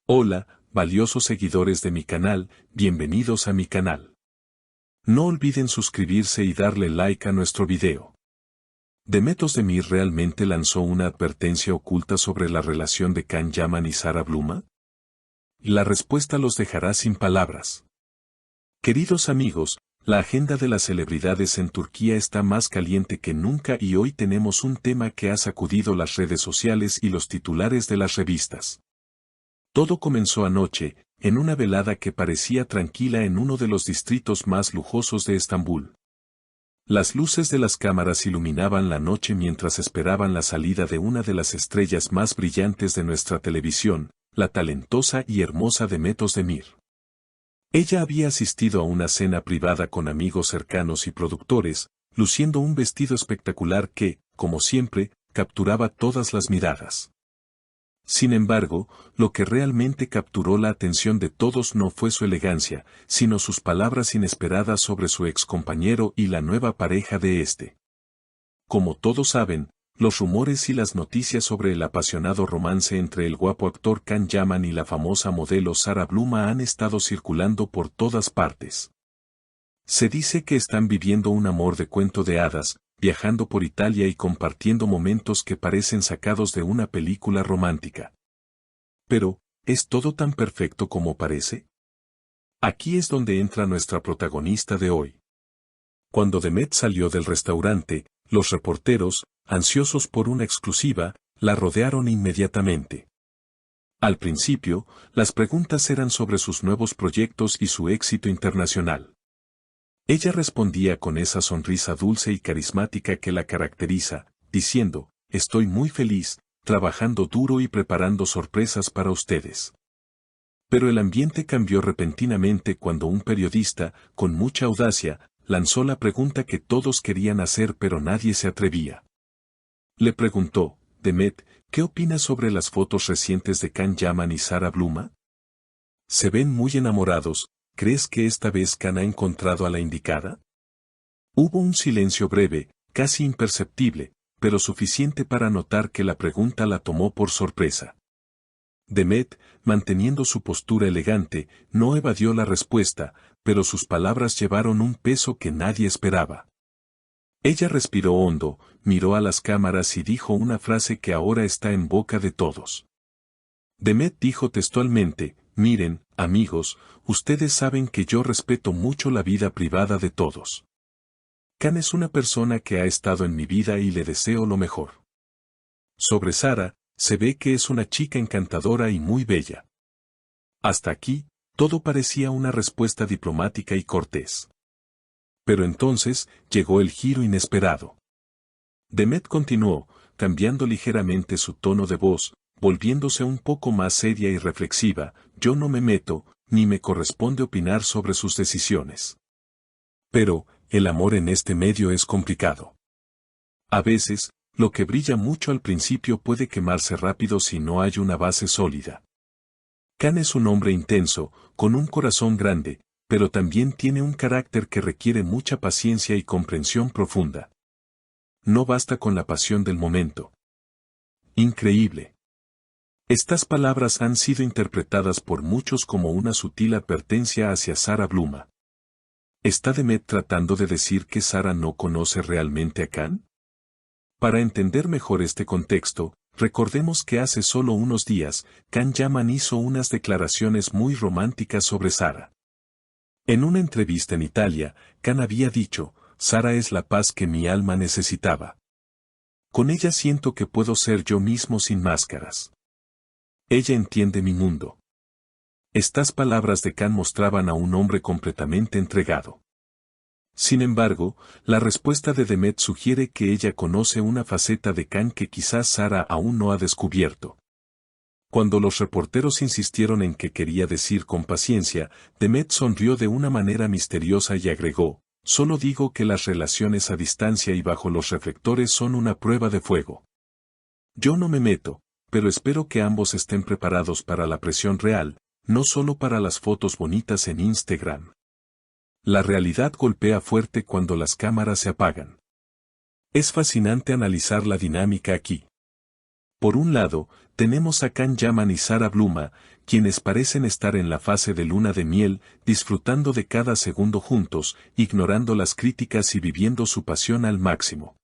Hola, valiosos seguidores de mi canal, bienvenidos a mi canal. No olviden suscribirse y darle like a nuestro video. Demet Özdemir realmente lanzó una advertencia oculta sobre la relación de Can Yaman y Sara Bluma. La respuesta los dejará sin palabras. Queridos amigos, la agenda de las celebridades en Turquía está más caliente que nunca y hoy tenemos un tema que ha sacudido las redes sociales y los titulares de las revistas. Todo comenzó anoche, en una velada que parecía tranquila en uno de los distritos más lujosos de Estambul. Las luces de las cámaras iluminaban la noche mientras esperaban la salida de una de las estrellas más brillantes de nuestra televisión, la talentosa y hermosa Demet Özdemir. Ella había asistido a una cena privada con amigos cercanos y productores, luciendo un vestido espectacular que, como siempre, capturaba todas las miradas. Sin embargo, lo que realmente capturó la atención de todos no fue su elegancia, sino sus palabras inesperadas sobre su excompañero y la nueva pareja de este. Como todos saben, los rumores y las noticias sobre el apasionado romance entre el guapo actor Can Yaman y la famosa modelo Sara Bluma han estado circulando por todas partes. Se dice que están viviendo un amor de cuento de hadas, viajando por Italia y compartiendo momentos que parecen sacados de una película romántica. Pero, ¿es todo tan perfecto como parece? Aquí es donde entra nuestra protagonista de hoy. Cuando Demet salió del restaurante, los reporteros, ansiosos por una exclusiva, la rodearon inmediatamente. Al principio, las preguntas eran sobre sus nuevos proyectos y su éxito internacional. Ella respondía con esa sonrisa dulce y carismática que la caracteriza, diciendo, «Estoy muy feliz, trabajando duro y preparando sorpresas para ustedes». Pero el ambiente cambió repentinamente cuando un periodista, con mucha audacia, lanzó la pregunta que todos querían hacer pero nadie se atrevía. Le preguntó, «Demet, ¿qué opinas sobre las fotos recientes de Can Yaman y Sara Bluma? Se ven muy enamorados. ¿Crees que esta vez Can ha encontrado a la indicada?» Hubo un silencio breve, casi imperceptible, pero suficiente para notar que la pregunta la tomó por sorpresa. Demet, manteniendo su postura elegante, no evadió la respuesta, pero sus palabras llevaron un peso que nadie esperaba. Ella respiró hondo, miró a las cámaras y dijo una frase que ahora está en boca de todos. Demet dijo textualmente, «Miren, amigos, ustedes saben que yo respeto mucho la vida privada de todos. Can es una persona que ha estado en mi vida y le deseo lo mejor. Sobre Sara, se ve que es una chica encantadora y muy bella». Hasta aquí, todo parecía una respuesta diplomática y cortés. Pero entonces, llegó el giro inesperado. Demet continuó, cambiando ligeramente su tono de voz, volviéndose un poco más seria y reflexiva, «Yo no me meto, ni me corresponde opinar sobre sus decisiones. Pero, el amor en este medio es complicado. A veces, lo que brilla mucho al principio puede quemarse rápido si no hay una base sólida. Can es un hombre intenso, con un corazón grande, pero también tiene un carácter que requiere mucha paciencia y comprensión profunda. No basta con la pasión del momento». Increíble. Estas palabras han sido interpretadas por muchos como una sutil advertencia hacia Sara Bluma. ¿Está Demet tratando de decir que Sara no conoce realmente a Can? Para entender mejor este contexto, recordemos que hace solo unos días, Can Yaman hizo unas declaraciones muy románticas sobre Sara. En una entrevista en Italia, Can había dicho, «Sara es la paz que mi alma necesitaba. Con ella siento que puedo ser yo mismo sin máscaras. Ella entiende mi mundo». Estas palabras de Can mostraban a un hombre completamente entregado. Sin embargo, la respuesta de Demet sugiere que ella conoce una faceta de Can que quizás Sara aún no ha descubierto. Cuando los reporteros insistieron en que quería decir con paciencia, Demet sonrió de una manera misteriosa y agregó, «Solo digo que las relaciones a distancia y bajo los reflectores son una prueba de fuego. Yo no me meto, pero espero que ambos estén preparados para la presión real, no solo para las fotos bonitas en Instagram. La realidad golpea fuerte cuando las cámaras se apagan. Es fascinante analizar la dinámica aquí. Por un lado, tenemos a Can Yaman y Sara Bluma, quienes parecen estar en la fase de luna de miel, disfrutando de cada segundo juntos, ignorando las críticas y viviendo su pasión al máximo.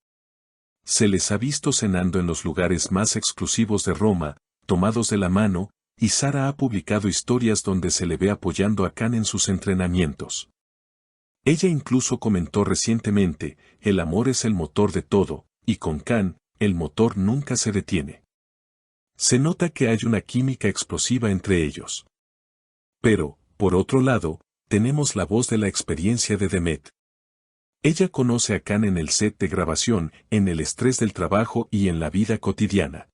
Se les ha visto cenando en los lugares más exclusivos de Roma, tomados de la mano, y Sara ha publicado historias donde se le ve apoyando a Can en sus entrenamientos. Ella incluso comentó recientemente, el amor es el motor de todo, y con Can, el motor nunca se detiene. Se nota que hay una química explosiva entre ellos. Pero, por otro lado, tenemos la voz de la experiencia de Demet. Ella conoce a Can en el set de grabación, en el estrés del trabajo y en la vida cotidiana.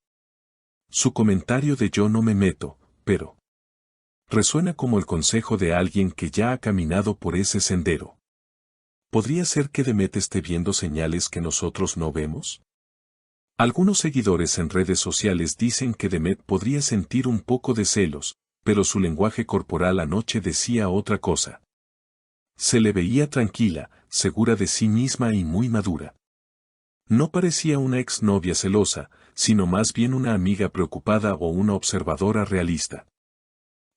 Su comentario de yo no me meto, pero resuena como el consejo de alguien que ya ha caminado por ese sendero. ¿Podría ser que Demet esté viendo señales que nosotros no vemos? Algunos seguidores en redes sociales dicen que Demet podría sentir un poco de celos, pero su lenguaje corporal anoche decía otra cosa. Se le veía tranquila, segura de sí misma y muy madura. No parecía una exnovia celosa, sino más bien una amiga preocupada o una observadora realista.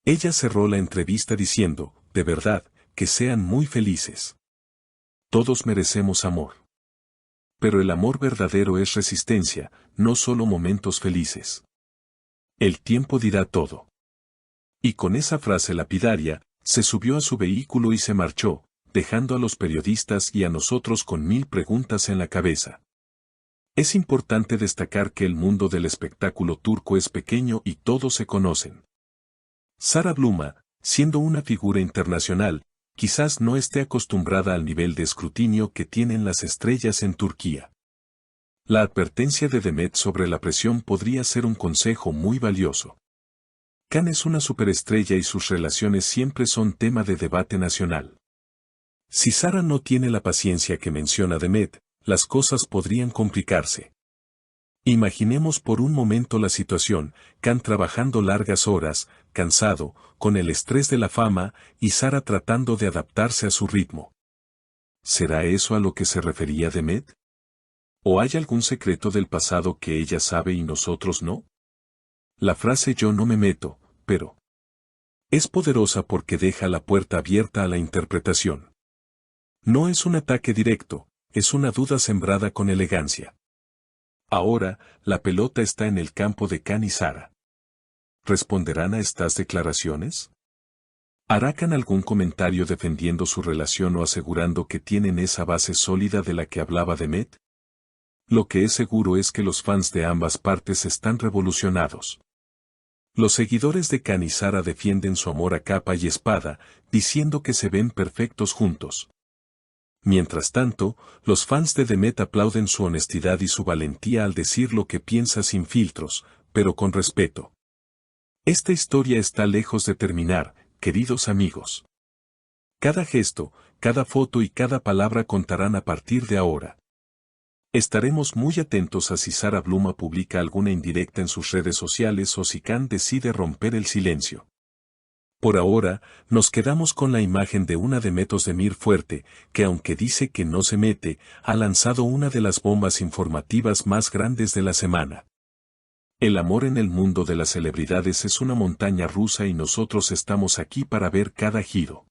Ella cerró la entrevista diciendo, de verdad, que sean muy felices. Todos merecemos amor. Pero el amor verdadero es resistencia, no solo momentos felices. El tiempo dirá todo. Y con esa frase lapidaria, se subió a su vehículo y se marchó, dejando a los periodistas y a nosotros con 1000 preguntas en la cabeza. Es importante destacar que el mundo del espectáculo turco es pequeño y todos se conocen. Sara Bluma, siendo una figura internacional, quizás no esté acostumbrada al nivel de escrutinio que tienen las estrellas en Turquía. La advertencia de Demet sobre la presión podría ser un consejo muy valioso. Can es una superestrella y sus relaciones siempre son tema de debate nacional. Si Sara no tiene la paciencia que menciona Demet, las cosas podrían complicarse. Imaginemos por un momento la situación, Can trabajando largas horas, cansado, con el estrés de la fama, y Sara tratando de adaptarse a su ritmo. ¿Será eso a lo que se refería Demet? ¿O hay algún secreto del pasado que ella sabe y nosotros no? La frase yo no me meto, pero es poderosa porque deja la puerta abierta a la interpretación. No es un ataque directo, es una duda sembrada con elegancia. Ahora, la pelota está en el campo de Can y Sara. ¿Responderán a estas declaraciones? ¿Hará Can algún comentario defendiendo su relación o asegurando que tienen esa base sólida de la que hablaba Demet? Lo que es seguro es que los fans de ambas partes están revolucionados. Los seguidores de Can y Sara defienden su amor a capa y espada, diciendo que se ven perfectos juntos. Mientras tanto, los fans de Demet aplauden su honestidad y su valentía al decir lo que piensa sin filtros, pero con respeto. Esta historia está lejos de terminar, queridos amigos. Cada gesto, cada foto y cada palabra contarán a partir de ahora. Estaremos muy atentos a si Sara Bluma publica alguna indirecta en sus redes sociales o si Can decide romper el silencio. Por ahora, nos quedamos con la imagen de una Demet Özdemir fuerte, que aunque dice que no se mete, ha lanzado una de las bombas informativas más grandes de la semana. El amor en el mundo de las celebridades es una montaña rusa y nosotros estamos aquí para ver cada giro.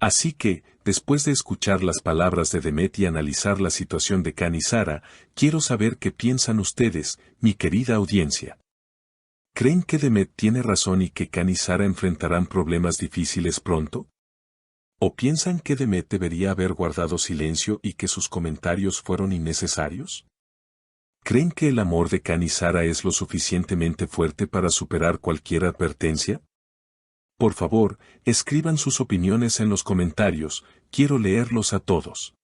Así que, después de escuchar las palabras de Demet y analizar la situación de Can y Sara, quiero saber qué piensan ustedes, mi querida audiencia. ¿Creen que Demet tiene razón y que Can y Sara enfrentarán problemas difíciles pronto? ¿O piensan que Demet debería haber guardado silencio y que sus comentarios fueron innecesarios? ¿Creen que el amor de Can y Sara es lo suficientemente fuerte para superar cualquier advertencia? Por favor, escriban sus opiniones en los comentarios, quiero leerlos a todos.